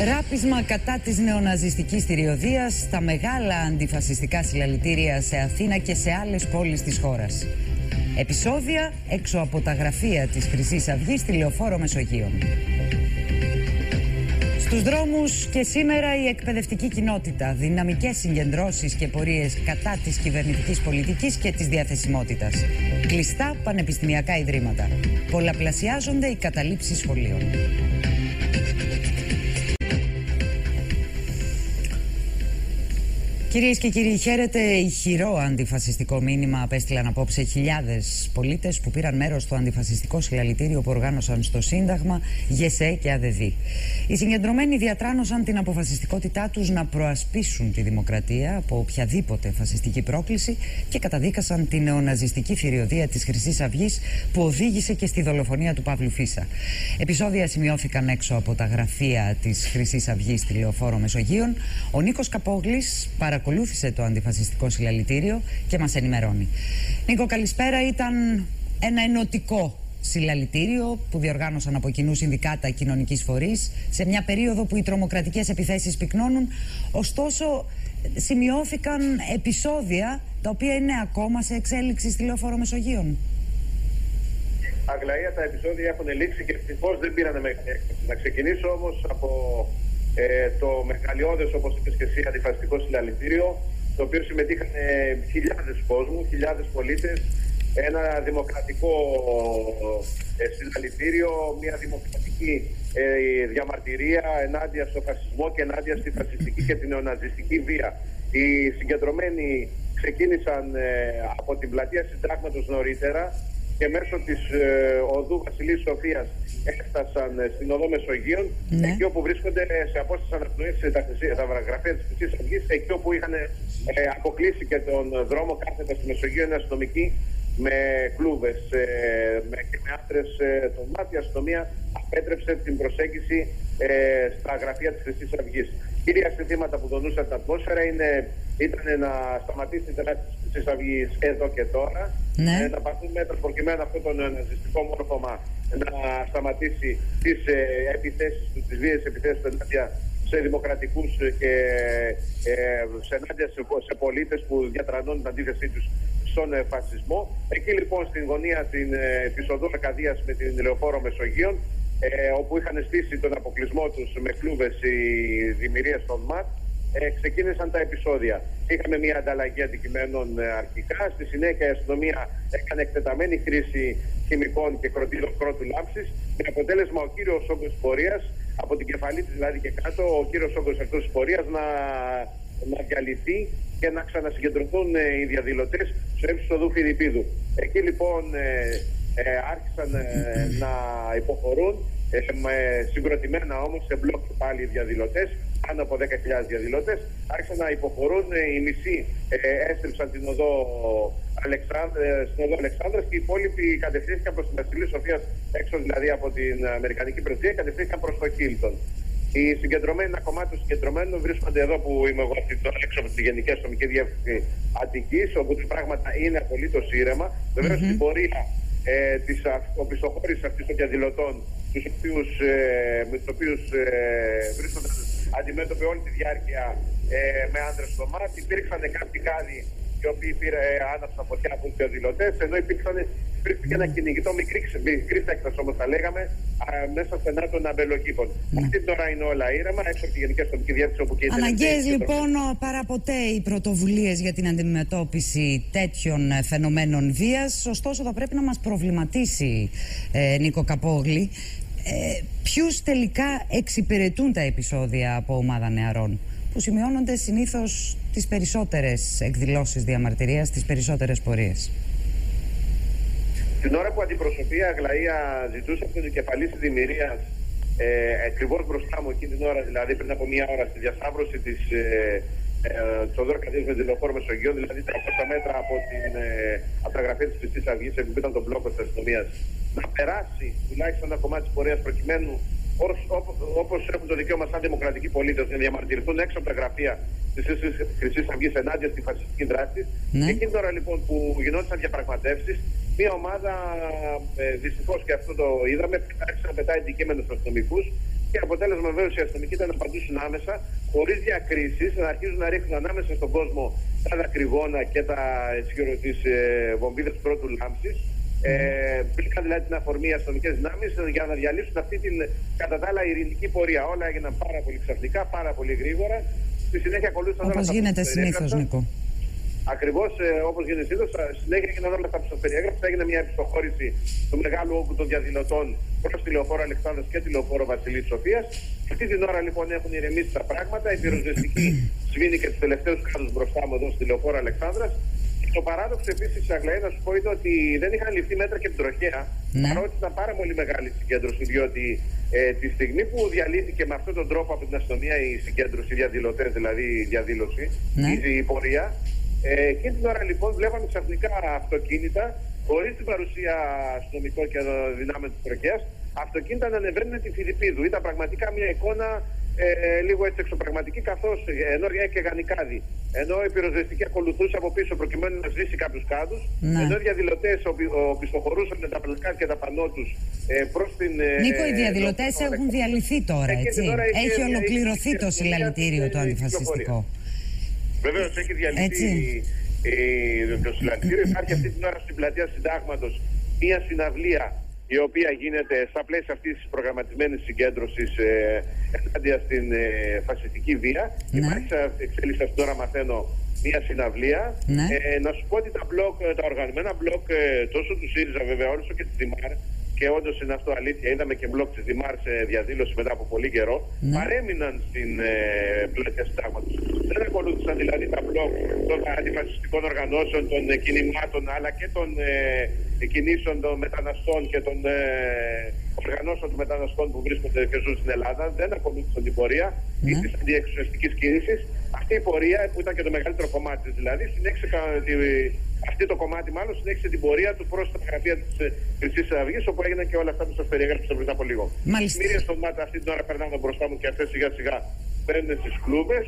Ράπισμα κατά της νεοναζιστικής θηριωδίας, τα μεγάλα αντιφασιστικά συλλαλητήρια σε Αθήνα και σε άλλες πόλεις της χώρας. Επεισόδια έξω από τα γραφεία της Χρυσής Αυγής στη Λεωφόρο Μεσογείων. Στους δρόμους και σήμερα η εκπαιδευτική κοινότητα, δυναμικές συγκεντρώσεις και πορείες κατά της κυβερνητικής πολιτικής και της διαθεσιμότητας. Κλειστά πανεπιστημιακά ιδρύματα. Πολλαπλασιάζονται οι καταλήψεις σχολείων. Κυρίες και κύριοι, χαίρετε. Ηχηρό αντιφασιστικό μήνυμα απέστειλαν απόψε χιλιάδες πολίτες που πήραν μέρος στο αντιφασιστικό συλλαλητήριο που οργάνωσαν στο Σύνταγμα, ΓΕΣΕ και ΑΔΔ. Οι συγκεντρωμένοι διατράνωσαν την αποφασιστικότητά τους να προασπίσουν τη δημοκρατία από οποιαδήποτε φασιστική πρόκληση και καταδίκασαν την νεοναζιστική θηριωδία της Χρυσής Αυγής που οδήγησε και στη δολοφονία του Παύλου Φίσα. Επεισόδια σημειώθηκαν έξω από τα γραφεία της Χρυσής Αυγής στη Λεωφόρο Μεσογείων. Ο Νίκος Καπόγλης παρακολούθησε το αντιφασιστικό συλλαλητήριο και μας ενημερώνει. Νίκο, καλησπέρα. Ήταν ένα ενωτικό συλλαλητήριο που διοργάνωσαν από κοινού συνδικάτα κοινωνικής φορείς σε μια περίοδο που οι τρομοκρατικές επιθέσεις πυκνώνουν. Ωστόσο, σημειώθηκαν επεισόδια τα οποία είναι ακόμα σε εξέλιξη στη Λεωφόρο Μεσογείων. Αγλαία, τα επεισόδια έχουν λήξει και ευτυχώς δεν πήρανε μέχρι έκπληξη. Να ξεκινήσω όμως από το μεγαλειώδες, όπως είπες και εσύ, αντιφασιστικό συλλαλητήριο, το οποίο συμμετείχαν χιλιάδες κόσμου, χιλιάδες πολίτες, ένα δημοκρατικό συλλαλητήριο, μια δημοκρατική διαμαρτυρία ενάντια στο φασισμό και ενάντια στη φασιστική και την νεοναζιστική βία. Οι συγκεντρωμένοι ξεκίνησαν από την πλατεία Συντάγματος νωρίτερα και μέσω της οδού Βασιλής Σοφίας έφτασαν στην οδό Μεσογείων, εκεί όπου βρίσκονται σε απόσταση αναπνοής τα γραφεία της Χρυσής Αυγής, εκεί όπου είχαν αποκλείσει και τον δρόμο κάθετα στη Μεσογείο οι αστυνομικοί με κλούβες και με άντρες των ΜΑΤ. Η αστυνομία απέτρεψε την προσέγγιση στα γραφεία της Χρυσής Αυγής. Κύρια συνθήματα που δονούσαν την ατμόσφαιρα ήταν να σταματήσει την τεράστια της Χρυσής Αυγής εδώ και τώρα, να πάρθουν μέτρα προκειμένου αυτό το ναζιστικό μόρφωμα να σταματήσει τις επιθέσεις του, τις βίαιες επιθέσεις του ενάντια σε δημοκρατικούς και ενάντια σε πολίτες που διατρανώνουν την αντίθεσή τους στον φασισμό. Εκεί λοιπόν στην γωνία της οδού Αρκαδίας με την Λεωφόρο Μεσογείων, όπου είχαν στήσει τον αποκλεισμό τους με κλούβες οι δημιουργίες των ΜΑΤ, ξεκίνησαν τα επεισόδια. Είχαμε μια ανταλλαγή αντικειμένων αρχικά. Στη συνέχεια η αστυνομία έκανε εκτεταμένη χρήση χημικών και κροτίδων κρότου λάμψης, με αποτέλεσμα ο κύριος όγκος της πορείας, από την κεφαλή της δηλαδή και κάτω, ο κύριος όγκος αυτός της πορείας να διαλυθεί και να ξανασυγκεντρωθούν οι διαδηλωτές στο ύψος του οδού Φιδιππίδου. Εκεί λοιπόν άρχισαν να υποχωρούν, συγκροτημένα όμως σε μπλοκ πάλι οι διαδηλωτές, πάνω από 10.000 διαδηλωτές, άρχισαν να υποχωρούν. Οι μισοί έστριψαν την οδό Αλεξάνδρας και οι υπόλοιποι κατευθύνθηκαν προς τη Βασιλή Σοφίας, έξω δηλαδή από την Αμερικανική Πρεσβεία, κατευθύνθηκαν προς το Χίλτον. Οι συγκεντρωμένοι, ένα κομμάτι των συγκεντρωμένων βρίσκονται εδώ που είμαι εγώ, έξω από τη Γενική Αστυνομική Διεύθυνση Αττικής, όπου τα πράγματα είναι απολύτως ήρεμα. Βεβαίως στην πορεία της οπισθοχώρησης αυτής των διαδηλωτών, με τους οποίους βρίσκονται αντιμέτωποι όλη τη διάρκεια με άντρες στο ΜΑΤ, υπήρξαν κάποιοι κάδοι οι οποίοι άναψαν φωτιά από τους διαδηλωτές, ενώ υπήρχε και ένα κυνηγητό μικρή έκταση, όπως τα λέγαμε, μέσα στενά των αμπελοκήπων. Αυτή τώρα είναι όλα ήρεμα, έξω από τη Γενική Αστυνομική Διεύθυνση, όπου και αναγκαίες λοιπόν παραποτέ οι πρωτοβουλίες για την αντιμετώπιση τέτοιων φαινομένων βίας. Ωστόσο, θα πρέπει να μας προβληματίσει, Νίκο Καπόγλη, ποιους τελικά εξυπηρετούν τα επεισόδια από ομάδα νεαρών, που σημειώνονται συνήθως τις περισσότερες εκδηλώσεις διαμαρτυρίας, τις περισσότερες πορείες. Την ώρα που αντιπροσωπεία Αγλαία ζητούσε από την κεφαλή της δημιουργίας, ακριβώς μπροστά μου εκείνη την ώρα, δηλαδή πριν από μία ώρα, στη διασταύρωση της οδού Αρκαδίας με την Λεωφόρο Μεσογείων, δηλαδή 300 μέτρα από τα γραφεία της Χρυσής Αυγής, που ήταν τον μπλόκο της αστυνομίας, να περάσει τουλάχιστον ένα κομμάτι της πορείας προκειμένου, όπως έχουν το δικαίωμα σαν δημοκρατικοί πολίτες, να διαμαρτυρηθούν έξω από τα γραφεία της Χρυσής Αυγής ενάντια στη φασιστική δράση. Και εκείνη τώρα λοιπόν που γινόντουσαν διαπραγματεύσεις, μια ομάδα, δυστυχώς και αυτό το είδαμε, άρχισε να πετάει αντικείμενα στους αστυνομικούς, Και αποτέλεσμα βέβαια οι αστυνομικοί ήταν να απαντήσουν άμεσα, χωρίς διακρίσεις, να αρχίζουν να ρίχνουν ανάμεσα στον κόσμο τα δακρυγόνα και τις βομβίδες πρώτου λάμψης. Βρήκαν δηλαδή την αφορμή οι αστυνομικές δυνάμεις για να διαλύσουν αυτή την κατά τα άλλα ειρηνική πορεία. Όλα έγιναν πάρα πολύ ξαφνικά, πάρα πολύ γρήγορα. Στη συνέχεια ακολούθησαν όλα αυτά. Όπως γίνεται συνήθως, Νίκο. Ακριβώς όπως γίνεται συνήθως, συνέχεια έγιναν όλα αυτά που σας περιέγραψα. Έγινε μια επιστοχώρηση του μεγάλου όγκου των διαδηλωτών προς τη λεωφόρο Αλεξάνδρας και τη λεωφόρο Βασιλής Σοφίας. Αυτή την ώρα λοιπόν έχουν ηρεμήσει τα πράγματα. Η πυροσβεστική σβήνει και τους τελευταίους κάδους μπροστά μου εδώ στη λεωφόρο Αλεξάνδρας. Το παράδοξο επίσης, Αγλαία, να σου πω είναι ότι δεν είχαν ληφθεί μέτρα και την τροχέα. Ναι. Παρότι ήταν πάρα πολύ μεγάλη η συγκέντρωση, διότι τη στιγμή που διαλύθηκε με αυτόν τον τρόπο από την αστυνομία η συγκέντρωση, οι διαδηλωτές, δηλαδή η διαδήλωση, ναι, η πορεία, εκείνη την ώρα λοιπόν βλέπαμε ξαφνικά αυτοκίνητα, χωρίς την παρουσία αστυνομικών και δυνάμεων της τροχέας, αυτοκίνητα να ανεβαίνουν τη Φιλιππίδου. Ήταν πραγματικά μια εικόνα λίγο έτσι εξωπραγματική, καθώς ενώ έκαιγαν οι κάδοι, ενώ η πυροσβεστική ακολουθούσε από πίσω προκειμένου να σβήσει κάποιους κάδους, ναι, ενώ οι διαδηλωτές οπισθοχωρούσαν με τα πλακάτ και τα πανό τους προς την... Νίκο, οι διαδηλωτές έχουν διαλυθεί τώρα, έτσι. Έχει ολοκληρωθεί το συλλαλητήριο το αντιφασιστικό. Βεβαίως έχει διαλυθεί το συλλαλητήριο. Υπάρχει αυτή την ώρα στην πλατεία Συντάγματος μια συναυλία η οποία γίνεται στα πλαίσια αυτής της προγραμματισμένης συγκέντρωσης ενάντια στην φασιστική βία. Ναι. Υπάρχει εξέλιξη αυτή τώρα, μαθαίνω, μια συναυλία. Ναι. Να σου πω ότι τα οργανωμένα μπλοκ τόσο του ΣΥΡΙΖΑ βέβαια όσο και της ΔΙΜΑΡ, και όντως είναι αυτό αλήθεια, είδαμε και μπλοκ της ΔΙΜΑΡ σε διαδήλωση μετά από πολύ καιρό, ναι, παρέμειναν στην πλατεία Συντάγματος. Δεν ακολούθησαν δηλαδή τα μπλοκ των αντιφασιστικών οργανώσεων, των κινημάτων, αλλά και των κινήσεων των μεταναστών και των οργανώσεων των μεταναστών που βρίσκονται και ζουν στην Ελλάδα. Δεν ακολούθησαν την πορεία, ναι, της αντιεξουσιαστικής κίνησης. Αυτή η πορεία, που ήταν και το μεγαλύτερο κομμάτι δηλαδή, συνέχισε αυτή το κομμάτι μάλλον συνέχισε την πορεία του προς τα γραφεία της Χρυσής Αυγής, όπου έγιναν και όλα αυτά που σας περιέγραψα πριν από λίγο. Μάλιστα. Μύριες στο μάτι αυτή την ώρα περνάνε μπροστά μου και αυτές σιγά σιγά παίρνουν στις κλούβες.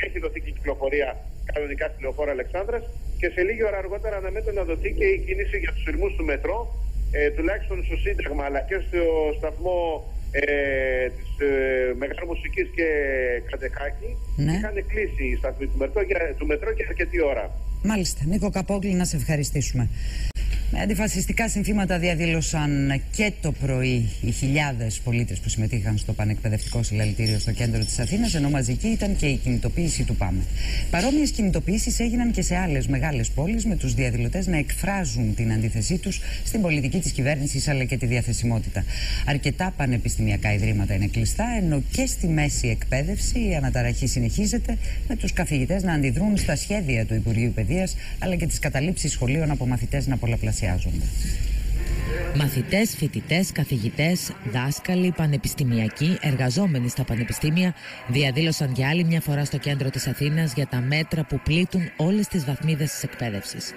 Έχει δοθεί και η κυκλοφορία κανονικά στη λεωφόρο Αλεξάνδρας και σε λίγη ώρα αργότερα αναμένεται να δοθεί και η κίνηση για τους σειρμούς του μετρό, τουλάχιστον στο Σύνταγμα αλλά και στο σταθμό της Μεγάλου Μουσικής και Καντεκάκη. Ναι. Είχαν κλείσει οι σταθμοί του μετρό για αρκετή ώρα. Μάλιστα. Νίκο Καπόγλη, να σε ευχαριστήσουμε. Με αντιφασιστικά συνθήματα διαδήλωσαν και το πρωί οι χιλιάδες πολίτες που συμμετείχαν στο πανεκπαιδευτικό συλλαλητήριο στο κέντρο της Αθήνας, ενώ μαζική ήταν και η κινητοποίηση του ΠΑΜΕ. Παρόμοιες κινητοποιήσεις έγιναν και σε άλλες μεγάλες πόλεις, με τους διαδηλωτές να εκφράζουν την αντίθεσή τους στην πολιτική της κυβέρνησης αλλά και τη διαθεσιμότητα. Αρκετά πανεπιστημιακά ιδρύματα είναι κλειστά, ενώ και στη μέση εκπαίδευση η αναταραχή συνεχίζεται, με τους καθηγητές να αντιδρούν στα σχέδια του Υπουργείου Παιδείας αλλά και τις καταλήψεις σχολείων από μαθητές να πολλαπλασιάζονται. Μαθητές, φοιτητές, καθηγητές, δάσκαλοι, πανεπιστημιακοί, εργαζόμενοι στα πανεπιστήμια διαδήλωσαν για άλλη μια φορά στο κέντρο της Αθήνας για τα μέτρα που πλήττουν όλες τις βαθμίδες της εκπαίδευσης.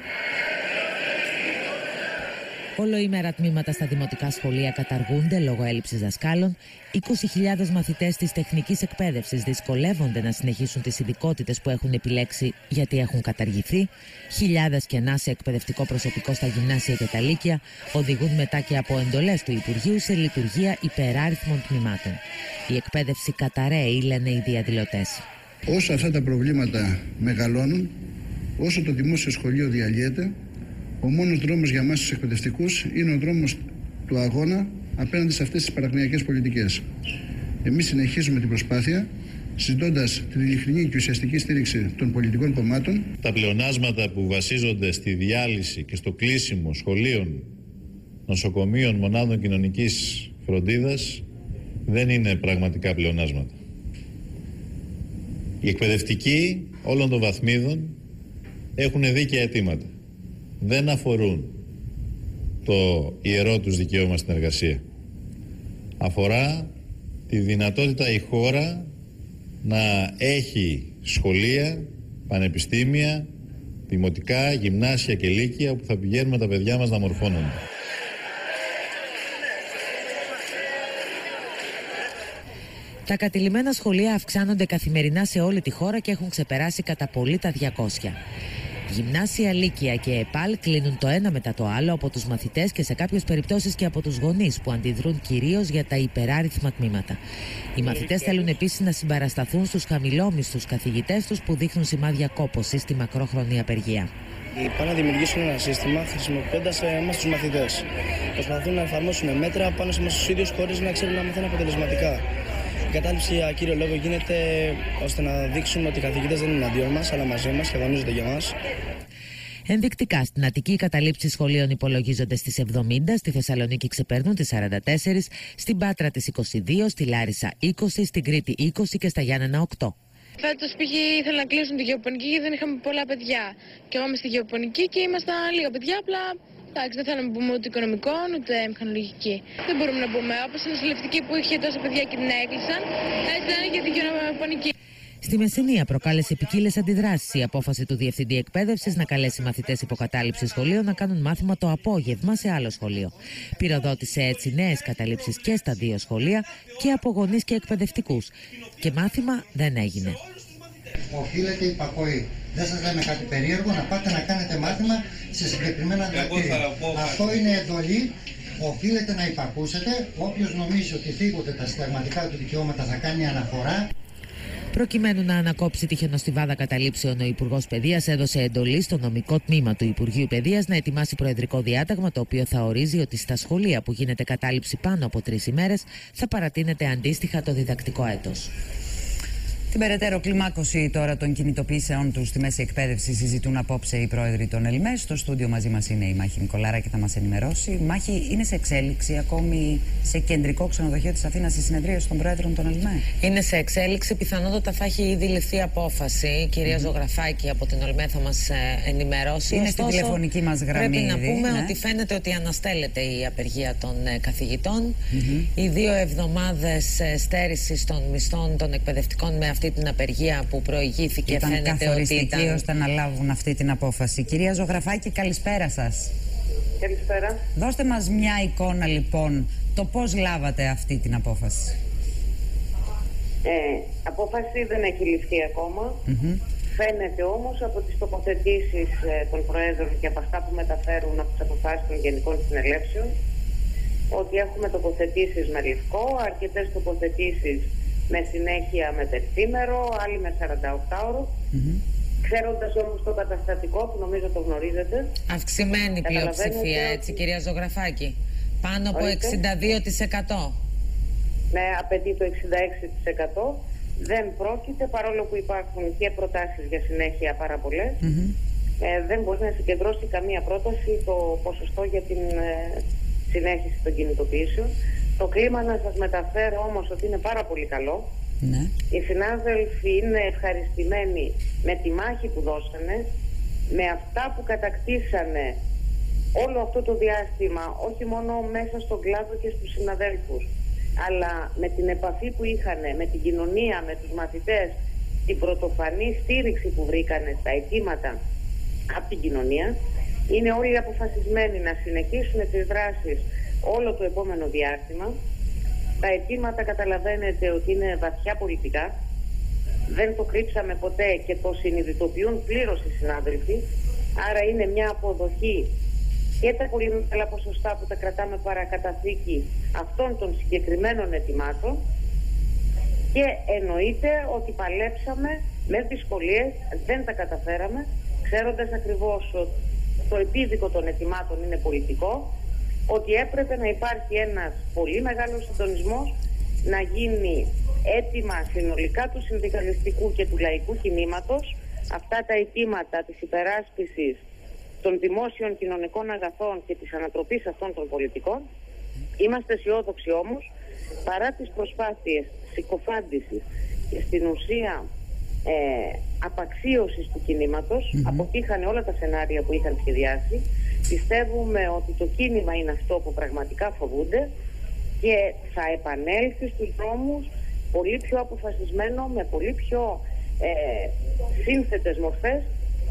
Ολοήμερα τμήματα στα δημοτικά σχολεία καταργούνται λόγω έλλειψης δασκάλων. 20.000 μαθητές της τεχνικής εκπαίδευσης δυσκολεύονται να συνεχίσουν τις ειδικότητες που έχουν επιλέξει γιατί έχουν καταργηθεί. Χιλιάδες κενά σε εκπαιδευτικό προσωπικό στα γυμνάσια και τα λύκεια οδηγούν μετά και από εντολές του Υπουργείου σε λειτουργία υπεράριθμων τμήματων. Η εκπαίδευση καταραίει, λένε οι διαδηλωτές. Όσο αυτά τα προβλήματα μεγαλώνουν, όσο το δημόσιο σχολείο διαλύεται, ο μόνος δρόμος για εμάς τους εκπαιδευτικούς είναι ο δρόμος του αγώνα απέναντι σε αυτές τις παραγνιακές πολιτικές. Εμείς συνεχίζουμε την προσπάθεια, ζητώντας την ειλικρινή και ουσιαστική στήριξη των πολιτικών κομμάτων. Τα πλεονάσματα που βασίζονται στη διάλυση και στο κλείσιμο σχολείων, νοσοκομείων, μονάδων κοινωνικής φροντίδας δεν είναι πραγματικά πλεονάσματα. Οι εκπαιδευτικοί όλων των βαθμίδων έχουν δίκαια αιτήματα. Δεν αφορούν το ιερό τους δικαίωμα στην εργασία. Αφορά τη δυνατότητα η χώρα να έχει σχολεία, πανεπιστήμια, δημοτικά, γυμνάσια και λύκεια όπου θα πηγαίνουμε τα παιδιά μας να μορφώνονται. Τα κατηλημένα σχολεία αυξάνονται καθημερινά σε όλη τη χώρα και έχουν ξεπεράσει κατά πολύ τα 200. Γυμνάσια, λύκεια και ΕΠΑΛ κλείνουν το ένα μετά το άλλο από τους μαθητές και σε κάποιες περιπτώσεις και από τους γονείς που αντιδρούν κυρίως για τα υπεράριθμα τμήματα. Οι μαθητές θέλουν επίσης να συμπαρασταθούν στους χαμηλόμισθους καθηγητές τους που δείχνουν σημάδια κόπωσης στη μακρόχρονη απεργία. Πάνε να δημιουργήσουν ένα σύστημα χρησιμοποιώντας εμάς τους μαθητές. Προσπαθούν να εφαρμόσουν μέτρα πάνω σε εμάς τους ίδιους χωρίς να ξέρουν να μαθαίνουν αποτελεσματικά. Η κατάληψη για κύριο λόγο γίνεται ώστε να δείξουμε ότι οι καθηγητές δεν είναι εναντίον μας, αλλά μαζί μας και αγωνίζονται για μας. Ενδεικτικά, στην Αττική οι καταλήψεις σχολείων υπολογίζονται στις 70, στη Θεσσαλονίκη ξεπερνούν τις 44, στην Πάτρα τις 22, στη Λάρισα 20, στην Κρήτη 20 και στα Γιάννενα 8. Φέτος π.χ. ήθελαν να κλείσουν τη γεωπονική και δεν είχαμε πολλά παιδιά. Και εγώ είμαι στη γεωπονική και ήμασταν λίγα παιδιά, απλά εντάξει, δεν θέλαμε να πούμε ούτε οικονομικών ούτε μηχανολογική. Δεν μπορούμε να πούμε, όπως η νοσηλευτική που είχε τόσα παιδιά και την έκλεισαν, έτσι δεν είχε τη γεωπονική. Στη Μεσσηνία προκάλεσε ποικίλες αντιδράσεις η απόφαση του Διευθυντή Εκπαίδευσης να καλέσει μαθητές υποκατάληψης σχολείων να κάνουν μάθημα το απόγευμα σε άλλο σχολείο. Πυροδότησε έτσι νέες καταλήψεις και στα δύο σχολεία και από γονείς και εκπαιδευτικούς. Και μάθημα δεν έγινε. Οφείλεται υπακοή. Δεν σας λέμε κάτι περίεργο, να πάτε να κάνετε μάθημα σε συγκεκριμένα διδακτήρια. Αυτό είναι εντολή. Οφείλετε να υπακούσετε. Όποιος νομίζει ότι θίγονται τα συνταγματικά του δικαιώματα θα κάνει αναφορά. Προκειμένου να ανακόψει τη χιονοστιβάδα καταλήψεων, ο Υπουργός Παιδείας έδωσε εντολή στο νομικό τμήμα του Υπουργείου Παιδείας να ετοιμάσει προεδρικό διάταγμα, το οποίο θα ορίζει ότι στα σχολεία που γίνεται κατάληψη πάνω από 3 ημέρες θα παρατείνεται αντίστοιχα το διδακτικό έτος. Την περαιτέρω κλιμάκωση τώρα των κινητοποιήσεων του στη μέση εκπαίδευση συζητούν απόψε οι πρόεδροι των ΕΛΜΕ. Στο στούντιο μαζί μας είναι η Μάχη Νικολάρα και θα μας ενημερώσει. Μάχη, είναι σε εξέλιξη ακόμη σε κεντρικό ξενοδοχείο της Αθήνας η συνεδρίαση των πρόεδρων των ΕΛΜΕ? Είναι σε εξέλιξη. Πιθανότατα θα έχει ήδη ληφθεί απόφαση. Η κυρία Ζωγραφάκη από την ΕΛΜΕ θα μας ενημερώσει. Είναι στην τηλεφωνική μας γραμμή. Πρέπει να πούμε ναι, ότι φαίνεται ότι αναστέλλεται η απεργία των καθηγητών. Οι 2 εβδομάδες στέρησης των μισθών των εκπαιδευτικών με αυτή την απεργία που προηγήθηκε ήταν φαίνεται ότι ήταν ώστε να λάβουν αυτή την απόφαση. Κυρία Ζωγραφάκη, καλησπέρα σας. Καλησπέρα. Δώστε μας μια εικόνα λοιπόν το πώς λάβατε αυτή την απόφαση. Απόφαση δεν έχει ληφθεί ακόμα. Φαίνεται όμως από τις τοποθετήσεις των Προέδρων και από αυτά που μεταφέρουν από τις αποφάσεις των Γενικών Συνελεύσεων ότι έχουμε τοποθετήσεις με λευκό, αρκετές τοποθετήσεις με συνέχεια με τετήμερο, άλλοι με 48ωρο. Ξέροντας όμως το καταστατικό που νομίζω το γνωρίζετε. Αυξημένη πλειοψηφία, έτσι κυρία Ζωγραφάκη. Πάνω από 62%. Ναι, απαιτεί το 66%. Δεν πρόκειται, παρόλο που υπάρχουν και προτάσεις για συνέχεια πάρα πολλές. Δεν μπορεί να συγκεντρώσει καμία πρόταση το ποσοστό για την συνέχιση των κινητοποιήσεων. Το κλίμα να σας μεταφέρω όμως ότι είναι πάρα πολύ καλό. Ναι. Οι συνάδελφοι είναι ευχαριστημένοι με τη μάχη που δώσανε, με αυτά που κατακτήσανε όλο αυτό το διάστημα, όχι μόνο μέσα στον κλάδο και στους συναδέλφους, αλλά με την επαφή που είχαν με την κοινωνία, με τους μαθητές, την πρωτοφανή στήριξη που βρήκανε στα αιτήματα από την κοινωνία. Είναι όλοι αποφασισμένοι να συνεχίσουν τις δράσεις όλο το επόμενο διάστημα. Τα αιτήματα καταλαβαίνετε ότι είναι βαθιά πολιτικά. Δεν το κρύψαμε ποτέ και το συνειδητοποιούν πλήρως οι συνάδελφοι. Άρα είναι μια αποδοχή και τα πολύ μεγάλα ποσοστά που τα κρατάμε παρακαταθήκη αυτών των συγκεκριμένων αιτημάτων. Και εννοείται ότι παλέψαμε με δυσκολίες, δεν τα καταφέραμε, ξέροντας ακριβώς ότι το επίδικο των αιτημάτων είναι πολιτικό, ότι έπρεπε να υπάρχει ένας πολύ μεγάλος συντονισμός, να γίνει αίτημα συνολικά του συνδικαλιστικού και του λαϊκού κινήματος αυτά τα αιτήματα της υπεράσπισης των δημόσιων κοινωνικών αγαθών και της ανατροπής αυτών των πολιτικών. Είμαστε αισιόδοξοι όμως, παρά τις προσπάθειες συκοφάντησης και στην ουσία απαξίωσης του κινήματος, αποτύχανε όλα τα σενάρια που είχαν σχεδιάσει. Πιστεύουμε ότι το κίνημα είναι αυτό που πραγματικά φοβούνται και θα επανέλθει στους δρόμους πολύ πιο αποφασισμένο, με πολύ πιο σύνθετες μορφές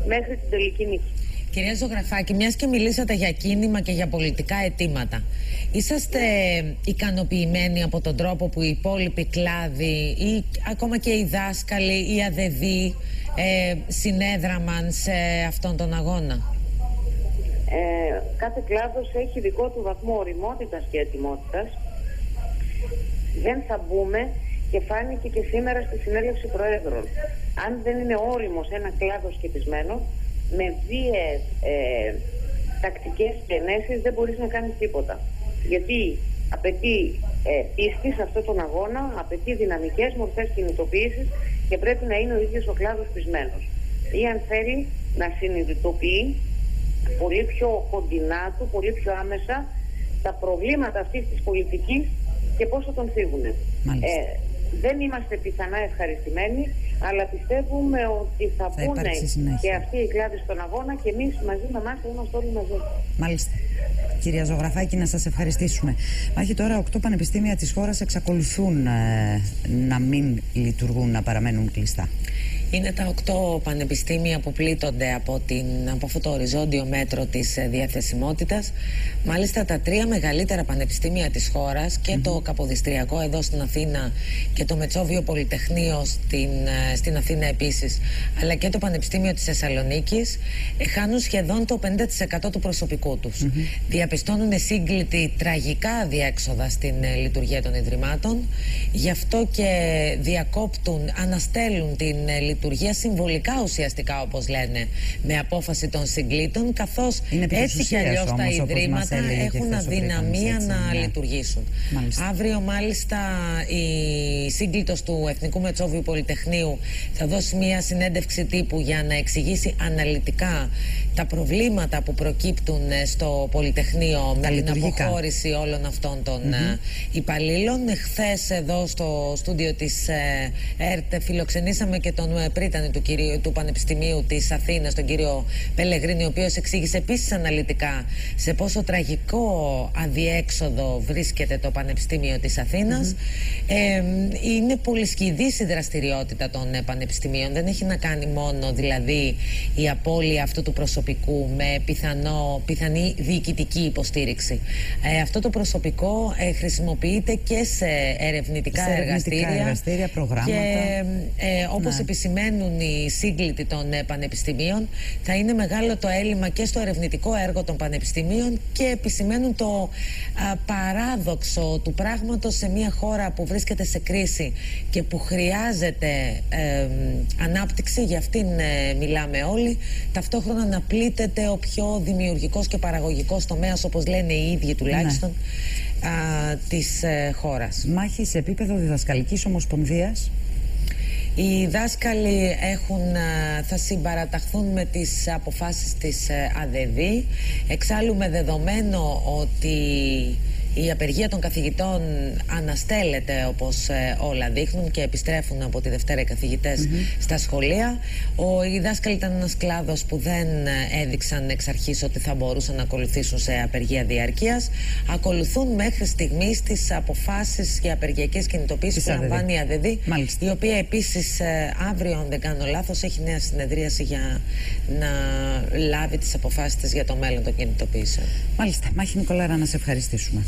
μέχρι την τελική νίκη. Κυρία Ζωγραφάκη, μιας και μιλήσατε για κίνημα και για πολιτικά αιτήματα, είσαστε ικανοποιημένοι από τον τρόπο που οι υπόλοιποι κλάδοι ή ακόμα και οι δάσκαλοι, οι ΑΔΕΔΗ συνέδραμαν σε αυτόν τον αγώνα? Κάθε κλάδος έχει δικό του βαθμό οριμότητας και ετοιμότητας. Δεν θα μπούμε, και φάνηκε και σήμερα στη συνέλευση προέδρων, αν δεν είναι όριμος ένα κλάδος σκεπισμένο, με βίαιες τακτικές και ενέσεις δεν μπορείς να κάνεις τίποτα. Γιατί απαιτεί πίστη σε αυτόν τον αγώνα, απαιτεί δυναμικές μορφές κινητοποίησης και πρέπει να είναι ο ίδιος ο κλάδος πεισμένος. Ή αν θέλει να συνειδητοποιεί πολύ πιο κοντινά του, πολύ πιο άμεσα τα προβλήματα αυτής της πολιτικής και πώς θα τον φύγουν. Δεν είμαστε πιθανά ευχαριστημένοι, αλλά πιστεύουμε ότι θα πούνε και αυτοί οι κλάδοι στον αγώνα και εμείς μαζί με εμάς θα είμαστε όλοι μαζί. Μάλιστα. Κυρία Ζωγραφάκη, να σας ευχαριστήσουμε. Μάχη, τώρα 8 πανεπιστήμια της χώρας εξακολουθούν να μην λειτουργούν, να παραμένουν κλειστά. Είναι τα 8 πανεπιστήμια που πλήττονται από αυτό το οριζόντιο μέτρο της διαθεσιμότητας. Μάλιστα τα 3 μεγαλύτερα πανεπιστήμια της χώρας, και το Καποδιστριακό εδώ στην Αθήνα και το Μετσόβιο Πολυτεχνείο στην Αθήνα επίσης, αλλά και το Πανεπιστήμιο της Θεσσαλονίκης, χάνουν σχεδόν το 50% του προσωπικού τους. Διαπιστώνουν σύγκλητη τραγικά αδιέξοδα στην λειτουργία των ιδρυμάτων. Γι' αυτό και διακόπτουν, αναστέλουν την λειτουργία συμβολικά, ουσιαστικά όπως λένε, με απόφαση των συγκλήτων, καθώς έτσι κι αλλιώς τα ιδρύματα έχουν αδυναμία να λειτουργήσουν. Αύριο μάλιστα η σύγκλητος του Εθνικού Μετσόβιου Πολυτεχνείου θα δώσει μια συνέντευξη τύπου για να εξηγήσει αναλυτικά τα προβλήματα που προκύπτουν στο Πολυτεχνείο με την αποχώρηση όλων αυτών των υπαλλήλων. Χθες εδώ στο στούντιο της ΕΡΤ φιλοξενήσαμε και τον πρίτανη του Πανεπιστημίου της Αθήνας, τον κύριο Πελεγρίνη, ο οποίος εξήγησε επίσης αναλυτικά σε πόσο τραγικό αδιέξοδο βρίσκεται το Πανεπιστήμιο της Αθήνας. Είναι πολυσκηδής η δραστηριότητα των πανεπιστημίων. Δεν έχει να κάνει μόνο δηλαδή η απώλεια αυτού του προσωπικού με πιθανή διοικητική υποστήριξη. Αυτό το προσωπικό χρησιμοποιείται και σε ερευνητικά εργαστήρια, προγράμματα. Και όπως επισημαίνουν οι σύγκλητοι των πανεπιστημίων, θα είναι μεγάλο το έλλειμμα και στο ερευνητικό έργο των πανεπιστημίων, και επισημαίνουν το παράδοξο του πράγματος σε μια χώρα που βρίσκεται σε κρίση και που χρειάζεται ανάπτυξη, για αυτήν μιλάμε όλοι, ταυτόχρονα να πλήττεται ο πιο δημιουργικός και παραγωγικός τομέας, όπως λένε οι ίδιοι τουλάχιστον, της χώρας. Μάχη σε επίπεδο διδασκαλικής ομοσπονδίας. Οι δάσκαλοι θα συμπαραταχθούν με τις αποφάσεις της ΑΔΕΔΗ. Εξάλλου, με δεδομένο ότι η απεργία των καθηγητών αναστέλλεται, όπως όλα δείχνουν, και επιστρέφουν από τη Δευτέρα οι καθηγητές στα σχολεία. Οι δάσκαλοι ήταν ένας κλάδος που δεν έδειξαν εξ αρχής ότι θα μπορούσαν να ακολουθήσουν σε απεργία διαρκείας. Ακολουθούν μέχρι στιγμής τις αποφάσεις για απεργιακές κινητοποίησεις που λαμβάνει η ΑΔΕΔΗ, η οποία επίσης αύριο, αν δεν κάνω λάθος, έχει νέα συνεδρίαση για να λάβει τις αποφάσεις της για το μέλλον των κινητοποίησεων. Μάλιστα. Μάχη Νικολάρα, να σε ευχαριστήσουμε.